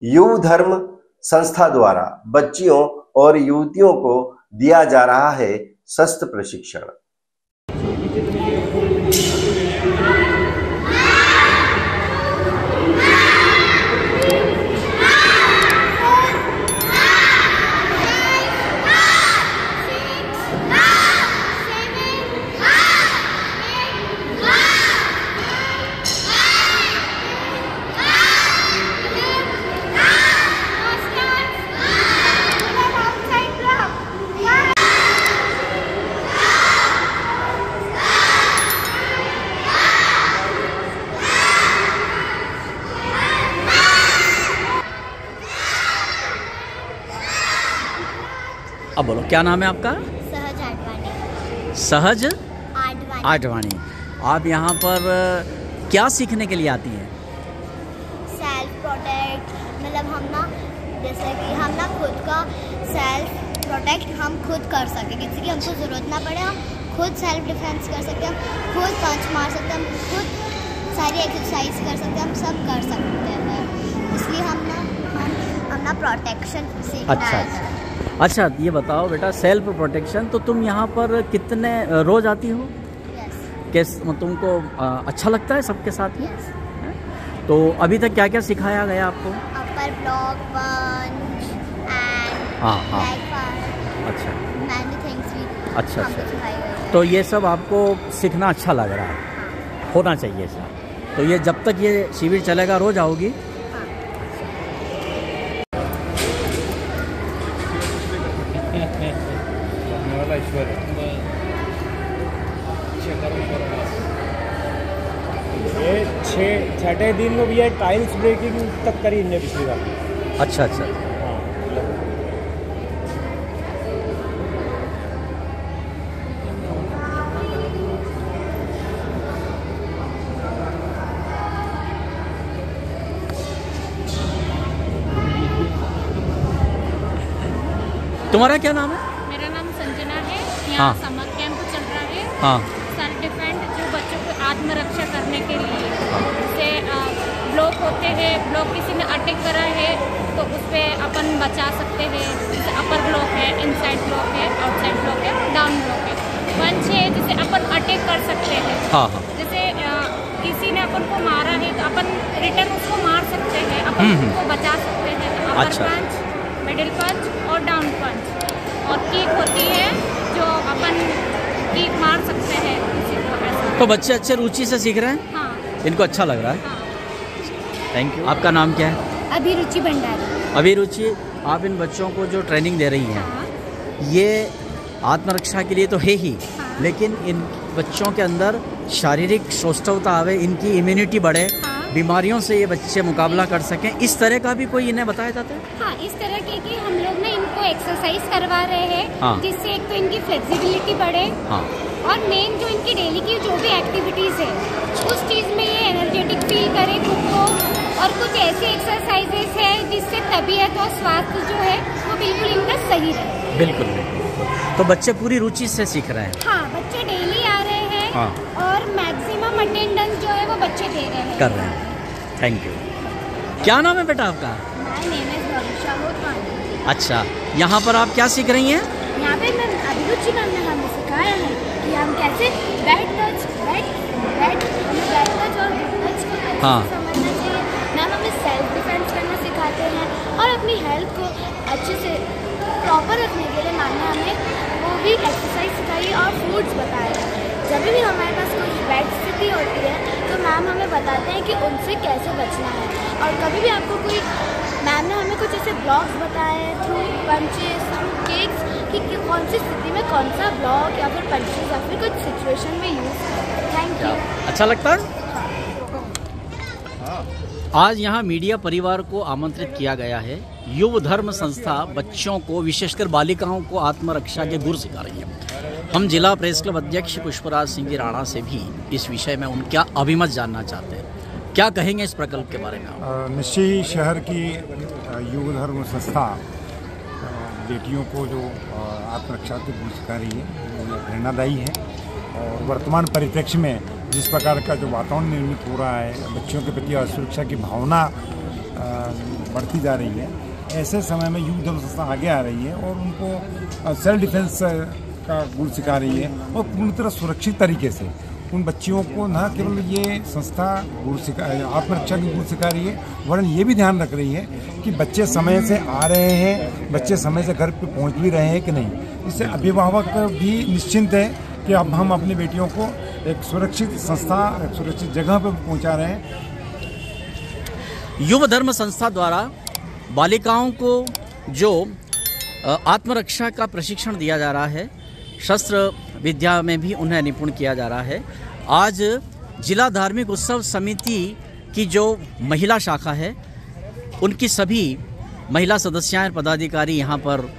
युव धर्म संस्था द्वारा बच्चियों और युवतियों को दिया जा रहा है शस्त्र प्रशिक्षण। अब बोलो, क्या नाम है आपका? सहज आडवाणी। सहज आडवाणी। आडवाणी। आप यहाँ पर क्या सीखने के लिए आती हैं? सेल्फ प्रोटेक्ट, मतलब हम ना, जैसे कि हम ना खुद का सेल्फ प्रोटेक्ट हम खुद कर सकें, किसी की हमको ज़रूरत ना पड़े, हम खुद सेल्फ डिफेंस कर सकते हैं, हम खुद पंच मार सकते हैं, हम खुद सारी एक्सरसाइज कर सकते हैं, हम सब कर सकते हैं। इसलिए हम ना प्रोटेक्शन सीखना है। अच्छा, ये बताओ बेटा, सेल्फ प्रोटेक्शन तो तुम यहाँ पर कितने रोज आती हो? यस। तुमको अच्छा लगता है सबके साथ में? यस। तो अभी तक क्या क्या सिखाया गया आपको? Upper block, punch and back fire. अच्छा, मैनी थिंग्स भी अच्छा हमको सिखाई गई है। तो ये सब आपको सीखना अच्छा लग रहा है? हाँ। होना चाहिए ऐसा। तो ये जब तक ये शिविर चलेगा रोज आओगी? ये छठे दिन में भैया टाइल्स ब्रेकिंग तक करी इनने पिछली बार। अच्छा अच्छा। हाँ। तुम्हारा क्या नाम है? मेरा नाम संजना है। यहाँ हाँ। समर कैंप चल रहा है। हाँ। सेल्फ डिफेंस, जो बच्चों को आत्मरक्षा करने के लिए, जैसे ब्लॉक होते हैं, ब्लॉक किसी ने अटैक करा है तो उस पर अपन बचा सकते हैं। जैसे अपर ब्लॉक है, इनसाइड ब्लॉक है, आउटसाइड ब्लॉक है, डाउन ब्लॉक है। पंच है, जैसे अपन अटैक कर सकते हैं। हाँ हाँ। जैसे किसी ने अपन को मारा है तो अपन रिटर्न उसको मार सकते हैं, अपन उसको बचा सकते हैं। अपर अच्छा। पंच, मिडिल पंच और डाउन पंच। और किक होती है जो अपन किक मार सकते हैं किसी को, ऐसा। तो बच्चे अच्छे रुचि से सीख रहे हैं? हाँ। इनको अच्छा लग रहा है? हाँ। Thank you. आपका नाम क्या है? अभिरुचि भंडारी। अभिरुचि, आप इन बच्चों को जो ट्रेनिंग दे रही हैं, हाँ। ये आत्मरक्षा के लिए तो है ही, हाँ। लेकिन इन बच्चों के अंदर शारीरिक सौष्ठवता आवे, इनकी इम्यूनिटी बढ़े, हाँ। बीमारियों से ये बच्चे मुकाबला कर सकें, इस तरह का भी कोई इन्हें बताया जाता है? हाँ, इस तरह के कि हम लोग ना इनको एक्सरसाइज करवा रहे हैं। हाँ। जिससे एक तो इनकी फ्लेक्सिबिलिटी बढ़े, हाँ। और मेन जो इनकी डेली की जो भी एक्टिविटीज़ है उस चीज़ में ये एनर्जेटिक फील करे खुद को। और कुछ ऐसी एक्सरसाइजेस है जिससे तबीयत और स्वास्थ्य जो है वो बिल्कुल इनका सही रहे। बिल्कुल बिल्कुल। तो बच्चे पूरी रुचि से सीख रहे हैं? हाँ, बच्चे डेली आ रहे हैं। हाँ। और मैक्सिमम अटेंडेंस जो है वो बच्चे दे रहे हैं। कर रहे हैं। Thank you. क्या नाम है बेटा आपका? My name is Bhavishya Motwani. अच्छा, यहाँ पर आप क्या सीख रही हैं? यहाँ पे मैम अभिरुचि मैम ने हमें सिखाया है कि हम कैसे बैट टच और टच को अच्छे हाँ। से समझना चाहिए। मैम हमें सेल्फ डिफेंस करना सिखाते हैं और अपनी हेल्थ को अच्छे से प्रॉपर रखने के लिए मैम ने हमें वो भी एक्सरसाइज सिखाई और फूड्स बताए हैं। जब भी हमारे पास कोई बैड स्थिति होती है तो मैम हमें बताते हैं कि उनसे कैसे बचना है। और कभी भी आपको कोई, मैम ने हमें कुछ ऐसे ब्लॉक्स बताए हैं थ्रू पंचेस, थ्रू किक्स, कि कौन सी स्थिति में कौन सा ब्लॉक या फिर पंचेस या फिर कुछ सिचुएशन में यूज़ करें। Thank you. अच्छा लगता है? आज यहाँ मीडिया परिवार को आमंत्रित किया गया है। युव धर्म संस्था बच्चों को, विशेषकर बालिकाओं को आत्मरक्षा के गुर सिखा रही है। हम जिला प्रेस क्लब अध्यक्ष पुष्पराज सिंह जी राणा से भी इस विषय में उनका अभिमत जानना चाहते हैं। क्या कहेंगे इस प्रकल्प के बारे में? निश्चय शहर की युव धर्म संस्था बेटियों को जो आत्मरक्षा के गुण सिखा रही है वो प्रेरणादायी है। और वर्तमान परिप्रेक्ष्य में जिस प्रकार का जो वातावरण निर्मित हो रहा है, बच्चों के प्रति असुरक्षा की भावना बढ़ती जा रही है, ऐसे समय में युवा धर्म संस्था आगे आ रही है और उनको सेल्फ डिफेंस का गुण सिखा रही है और पूरी तरह सुरक्षित तरीके से उन बच्चियों को न केवल ये संस्था गुण सिखा आत्मरक्षा की गुण सिखा रही है, वरन ये भी ध्यान रख रही है कि बच्चे समय से आ रहे हैं, बच्चे समय से घर पे पहुंच भी रहे हैं कि नहीं। इससे अभिभावक भी निश्चिंत है कि अब हम अपनी बेटियों को एक सुरक्षित संस्था, एक सुरक्षित जगह पर पहुंचा रहे हैं। युवा धर्म संस्था द्वारा बालिकाओं को जो आत्मरक्षा का प्रशिक्षण दिया जा रहा है, शस्त्र विद्या में भी उन्हें निपुण किया जा रहा है। आज जिला धार्मिक उत्सव समिति की जो महिला शाखा है, उनकी सभी महिला सदस्याएं और पदाधिकारी यहाँ पर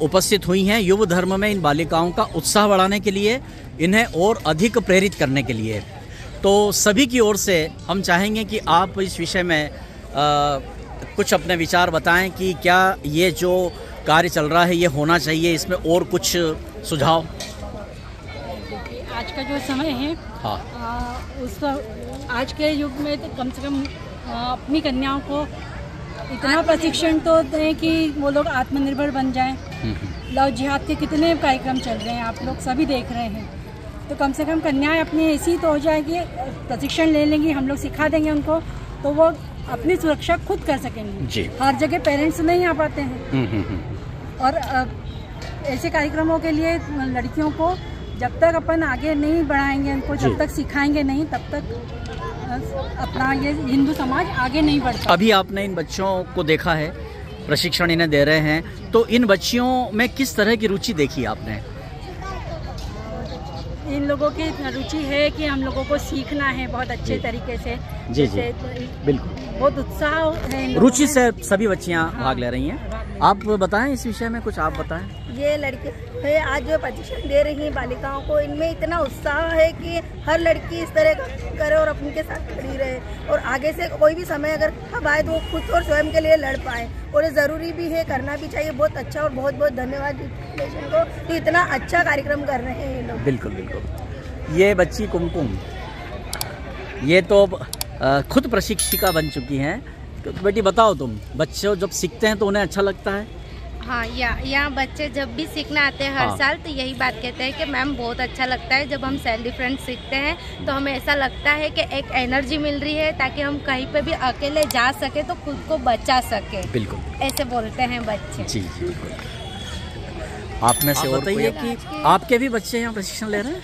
उपस्थित हुई हैं युवा धर्म में इन बालिकाओं का उत्साह बढ़ाने के लिए, इन्हें और अधिक प्रेरित करने के लिए। तो सभी की ओर से हम चाहेंगे कि आप इस विषय में कुछ अपने विचार बताएं कि क्या ये जो कार्य चल रहा है ये होना चाहिए, इसमें और कुछ सुझाव। आज का जो समय है, हाँ, उस पर आज के युग में तो कम से कम अपनी कन्याओं को इतना प्रशिक्षण तो दें कि वो लोग आत्मनिर्भर बन जाएं। लव जिहाद के कितने कार्यक्रम चल रहे हैं, आप लोग सभी देख रहे हैं। तो कम से कम कन्याएं अपनी ऐसी तो हो जाएगी, प्रशिक्षण ले लेंगी, हम लोग सिखा देंगे उनको, तो वो अपनी सुरक्षा खुद कर सकेंगे जी। हर जगह पेरेंट्स नहीं आ पाते हैं। और ऐसे कार्यक्रमों के लिए लड़कियों को जब तक अपन आगे नहीं बढ़ाएंगे, उनको जब तक सिखाएंगे नहीं, तब तक अपना ये हिंदू समाज आगे नहीं बढ़ता। अभी आपने इन बच्चों को देखा है, प्रशिक्षण इन्हें दे रहे हैं, तो इन बच्चियों में किस तरह की रुचि देखी आपने? इन लोगों की रुचि है कि हम लोगों को सीखना है बहुत अच्छे तरीके से। जी जी, बिल्कुल, बहुत उत्साह है, रुचि से सभी बच्चियां भाग ले रही हैं। आप बताएं इस विषय में कुछ, आप बताएं। ये लड़के आज जो प्रशिक्षण दे रही हैं बालिकाओं को, इनमें इतना उत्साह है कि हर लड़की इस तरह का करे और अपने के साथ खड़ी रहे और आगे से कोई भी समय अगर अब आए तो वो खुद और स्वयं के लिए लड़ पाए, और ये ज़रूरी भी है, करना भी चाहिए। बहुत अच्छा और बहुत बहुत धन्यवाद फाउंडेशन को कि इतना अच्छा कार्यक्रम कर रहे हैं ये लोग। बिल्कुल बिल्कुल। ये बच्ची कुमकुम, ये तो खुद प्रशिक्षिका बन चुकी हैं। तो बेटी बताओ, तुम बच्चे जब सीखते हैं तो उन्हें अच्छा लगता है? हाँ, यहाँ बच्चे जब भी सीखना आते हैं हर साल, तो यही बात कहते हैं कि मैम बहुत अच्छा लगता है जब हम सेल्फ डिफेंस सीखते हैं, तो हमें ऐसा लगता है कि एक एनर्जी मिल रही है ताकि हम कहीं पे भी अकेले जा सके तो खुद को बचा सके। बिल्कुल, ऐसे बोलते हैं बच्चे। जी जी, बिल्कुल। आप में से और बताइए कि आपके भी बच्चे यहाँ प्रशिक्षण ले रहे हैं?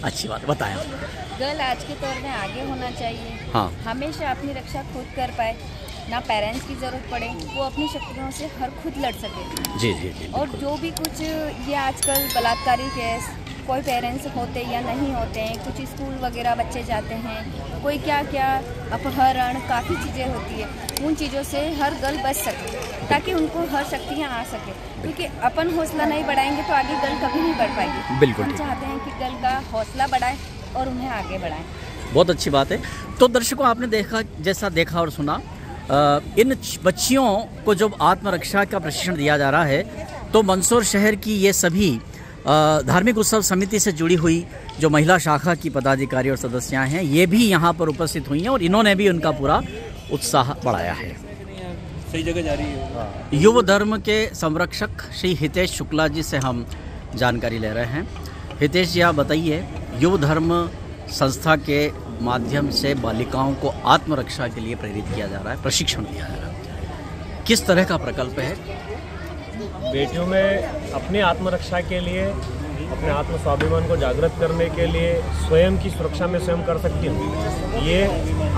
अच्छी बात, बताएं। गर्ल आज के दौर में आगे होना चाहिए, हाँ, हमेशा अपनी रक्षा खुद कर पाए, ना पेरेंट्स की ज़रूरत पड़े, वो अपनी शक्तियों से हर खुद लड़ सके। जी जी जी। और जो भी कुछ ये आजकल बलात्कारी केस, कोई पेरेंट्स होते या नहीं होते हैं, कुछ स्कूल वगैरह बच्चे जाते हैं, कोई क्या क्या अपहरण, काफ़ी चीज़ें होती है, उन चीज़ों से हर गर्ल बच सके ताकि उनको हर शक्तियाँ आ सके, क्योंकि अपन हौसला नहीं बढ़ाएंगे तो आगे गर्ल कभी नहीं बढ़ पाएगी। बिल्कुल, हम चाहते हैं कि गर्ल का हौसला बढ़ाए और उन्हें आगे बढ़ाएं। बहुत अच्छी बात है। तो दर्शकों, आपने देखा और सुना, इन बच्चियों को जब आत्मरक्षा का प्रशिक्षण दिया जा रहा है, तो मंदसौर शहर की ये सभी धार्मिक उत्सव समिति से जुड़ी हुई जो महिला शाखा की पदाधिकारी और सदस्याएं हैं, ये भी यहाँ पर उपस्थित हुई हैं और इन्होंने भी उनका पूरा उत्साह बढ़ाया है। सही जगह जा रही है। युवा धर्म के संरक्षक श्री हितेश शुक्ला जी से हम जानकारी ले रहे हैं। हितेश जी, आप बताइए, युवा धर्म संस्था के माध्यम से बालिकाओं को आत्मरक्षा के लिए प्रेरित किया जा रहा है, प्रशिक्षण दिया जा रहा है, किस तरह का प्रकल्प है? बेटियों में अपने आत्मरक्षा के लिए, अपने आत्म स्वाभिमान को जागृत करने के लिए, स्वयं की सुरक्षा में स्वयं कर सकती हूँ, ये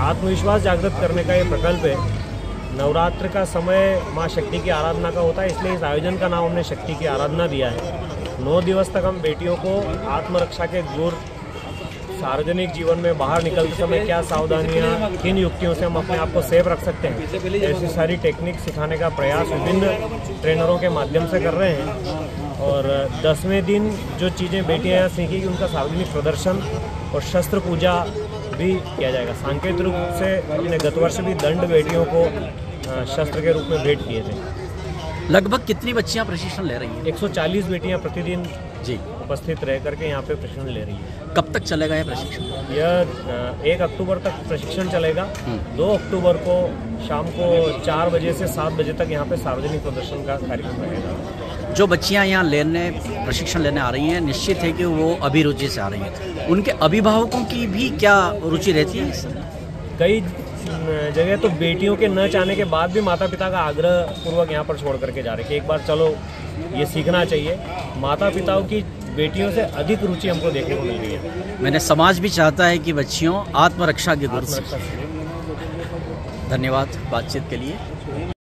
आत्मविश्वास जागृत करने का ये प्रकल्प है। नवरात्र का समय माँ शक्ति की आराधना का होता है, इसलिए इस आयोजन का नाम हमने शक्ति की आराधना दिया है। 9 दिवस तक हम बेटियों को आत्मरक्षा के गुर, सार्वजनिक जीवन में बाहर निकलते समय क्या सावधानियां, किन युक्तियों से हम अपने आप को सेफ रख सकते हैं, ऐसी सारी टेक्निक सिखाने का प्रयास विभिन्न ट्रेनरों के माध्यम से कर रहे हैं। और 10वें दिन जो चीज़ें बेटियां यहाँ सीखेंगी, उनका सार्वजनिक प्रदर्शन और शस्त्र पूजा भी किया जाएगा। सांकेतिक रूप से हमने गत वर्ष भी दंड बेटियों को शस्त्र के रूप में भेंट किए थे। लगभग कितनी बच्चियाँ प्रशिक्षण ले रही हैं? 140 बेटियाँ प्रतिदिन जी उपस्थित रह करके यहाँ पे प्रशिक्षण ले रही है। कब तक चलेगा यह प्रशिक्षण? यह 1 अक्टूबर तक प्रशिक्षण चलेगा। 2 अक्टूबर को शाम को 4 बजे से 7 बजे तक यहाँ पे सार्वजनिक प्रदर्शन का कार्यक्रम रहेगा। जो बच्चियाँ यहाँ प्रशिक्षण लेने आ रही हैं, निश्चित है कि वो अभिरुचि से आ रही हैं। उनके अभिभावकों की भी क्या रुचि रहती है इसमें? कई जगह तो बेटियों के न चाहने के बाद भी माता पिता का आग्रह पूर्वक यहाँ पर छोड़ करके जा रहे हैं कि एक बार चलो ये सीखना चाहिए। माता पिताओं की बेटियों से अधिक रुचि हमको देखने को मिल रही है। मैंने समाज भी चाहता है कि बच्चियों आत्मरक्षा के गुर सीखें। धन्यवाद बातचीत के लिए।